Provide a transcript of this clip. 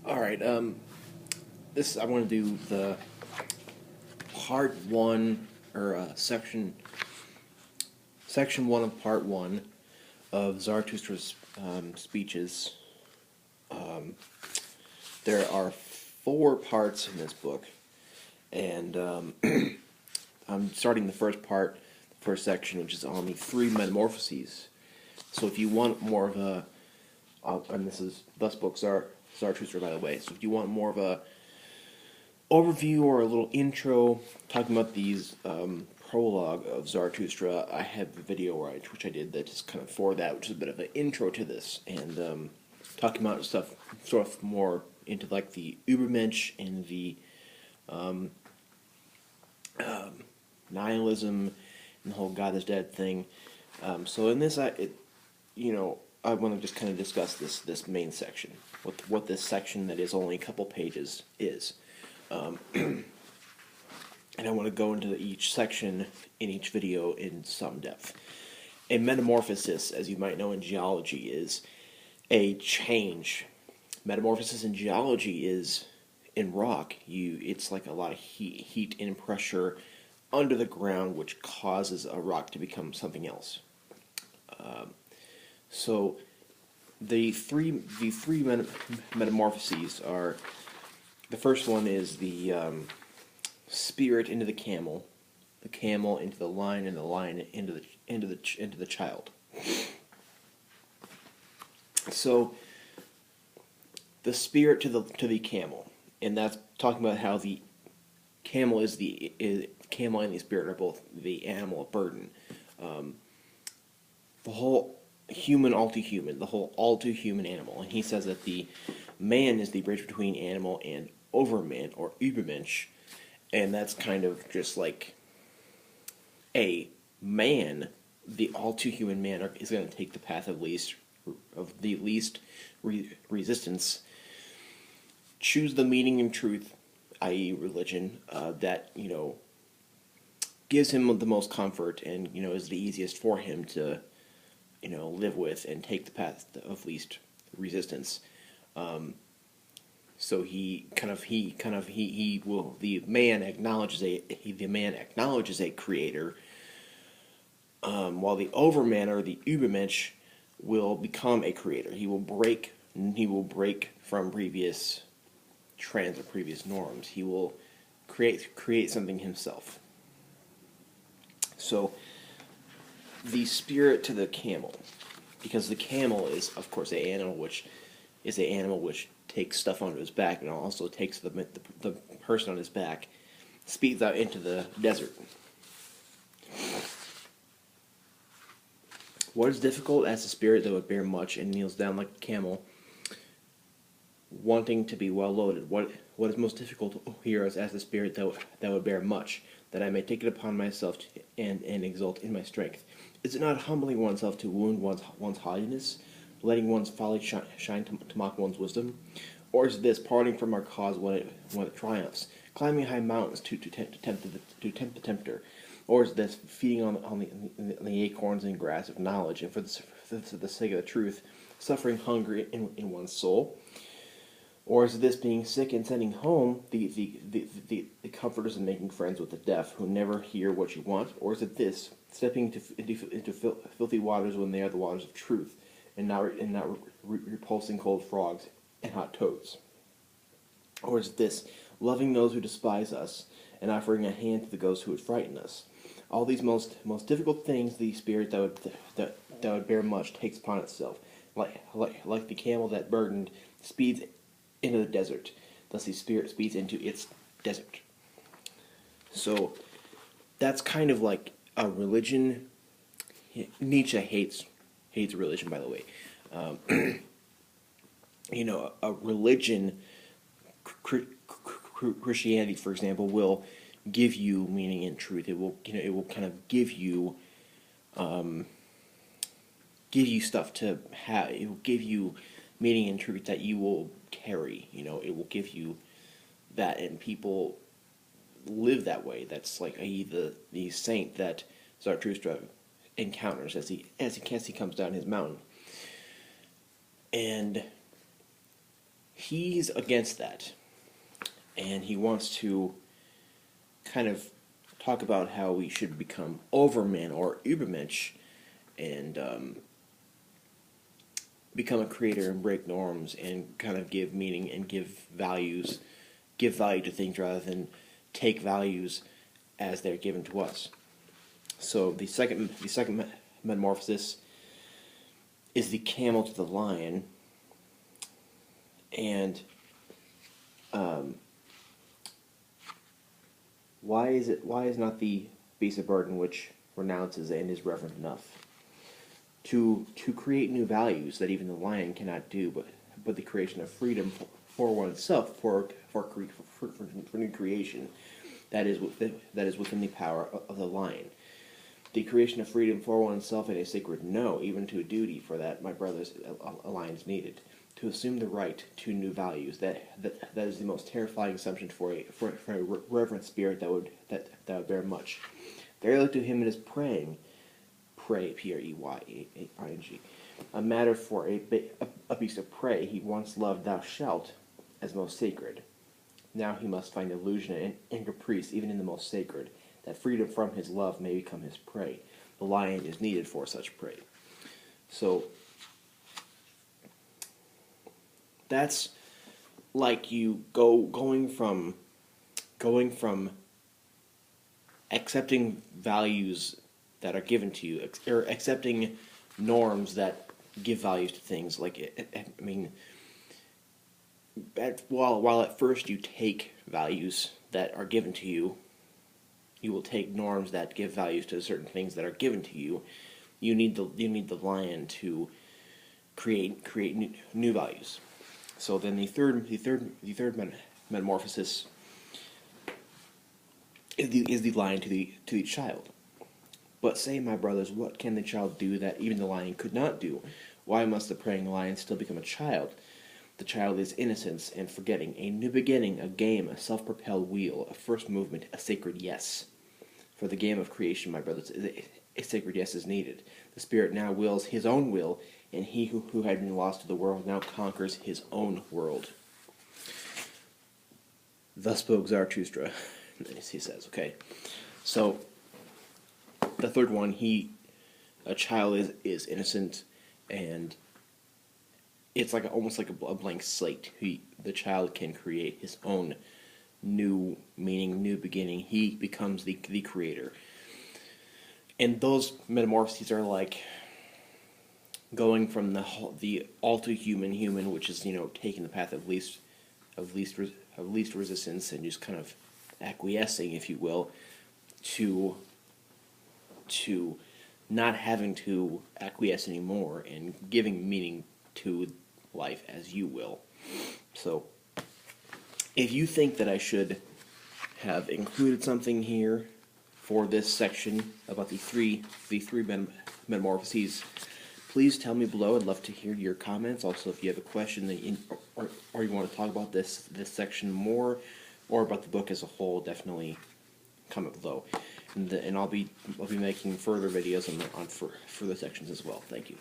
All right. This I want to do the part one or section one of part one of Zarathustra's speeches. There are four parts in this book, and I'm starting the first part, the first section, which is on the three metamorphoses. So if you want more of a, and this is Thus Spoke Zarathustra, by the way. So if you want more of a overview or a little intro talking about these prologue of Zarathustra, I have a video which I did that is kind of for that, which is a bit of an intro to this, and talking about stuff sort of more into like the Übermensch and the nihilism and the whole God is dead thing. So in this, I want to just kind of discuss this main section, what this section that is only a couple pages is. And I want to go into each section in each video in some depth. A metamorphosis, as you might know in geology, is a change. Metamorphosis in geology is in rock. It's like a lot of heat and pressure under the ground, which causes a rock to become something else. So the three metamorphoses are, the first one is the spirit into the camel into the lion, and the lion into the child. So the spirit to the camel, and that's talking about how the camel and the spirit are both the animal of burden. The whole human, all too human, the whole all too human animal. And he says that the man is the bridge between animal and overman, or Übermensch, and that's kind of just like a man, the all too human man is going to take the path of the least resistance, choose the meaning and truth, i.e. religion, that gives him the most comfort and is the easiest for him to live with and take the path of least resistance. So the man acknowledges a creator, while the overman, or the Übermensch, will become a creator. He will break from previous trends or previous norms. He will create something himself. So the spirit to the camel, because the camel is, of course, an animal which takes stuff onto his back, and also takes the person on his back, speeds out into the desert. What is difficult as a spirit that would bear much and kneels down like a camel, wanting to be well loaded? What is most difficult here is as the spirit that would bear much, that I may take it upon myself and exult in my strength. Is it not humbling oneself to wound one's haughtiness, letting one's folly shine to mock one's wisdom? Or is this parting from our cause when it triumphs, climbing high mountains to tempt the tempter? Or is this feeding on the acorns and grass of knowledge, and for the sake of the truth, suffering hunger in one's soul? Or is this being sick and sending home the comforters and making friends with the deaf who never hear what you want? Or is it this, stepping into filthy waters when they are the waters of truth, and not repulsing cold frogs and hot toads? Or is this, loving those who despise us, and offering a hand to those who would frighten us? All these most difficult things, the spirit that would bear much takes upon itself, like the camel that burdened speeds into the desert. Thus the spirit speeds into its desert. So that's kind of like a religion. Nietzsche hates religion, by the way. A religion, Christianity, for example, will give you meaning and truth. It will kind of give you stuff to have. It will give you meaning and truth that you will carry. It will give you that, and people live that way. That's like the saint that Zarathustra encounters as he comes down his mountain, and he's against that, and he wants to kind of talk about how we should become Overman or Übermensch, and become a creator and break norms and kind of give meaning and give value to things rather than take values as they're given to us. So the second metamorphosis is the camel to the lion, and why is not the beast of burden which renounces and is reverent enough to create new values that even the lion cannot do, but the creation of freedom for oneself, for new creation that is within the power of the lion. The creation of freedom for oneself and a sacred no, even to a duty. For that, my brothers, a lion is needed to assume the right to new values. That is the most terrifying assumption for a reverent spirit that would bear much. They look to him and is praying, prey, P-R-E-Y-A-I-N-G, a matter for a beast of prey. He once loved thou shalt as most sacred. Now he must find illusion and caprice even in the most sacred, that freedom from his love may become his prey. The lion is needed for such prey. So that's like you going from accepting values that are given to you, or accepting norms that give values to things. Like, I mean, while at first you take values that are given to you, you will take norms that give values to certain things that are given to you. You need the lion to create new values. So then the third metamorphosis is the lion to the child. But say, my brothers, what can the child do that even the lion could not do? Why must the praying lion still become a child? The child is innocence and forgetting, a new beginning, a game, a self-propelled wheel, a first movement, a sacred yes. For the game of creation, my brothers, a sacred yes is needed. The spirit now wills his own will, and he who had been lost to the world now conquers his own world. Thus spoke Zarathustra, he says. Okay, so the third one, a child is innocent, and it's like almost like a blank slate. The child can create his own new meaning, new beginning. He becomes the creator. And those metamorphoses are like going from the all too human, which is, taking the path of least resistance and just kind of acquiescing, if you will, to not having to acquiesce anymore and giving meaning to life as you will. So if you think that I should have included something here for this section about the three metamorphoses, please tell me below. I'd love to hear your comments. Also, if you have a question or you want to talk about this section more, or about the book as a whole, definitely comment below. And I'll be making further videos on further sections as well. Thank you.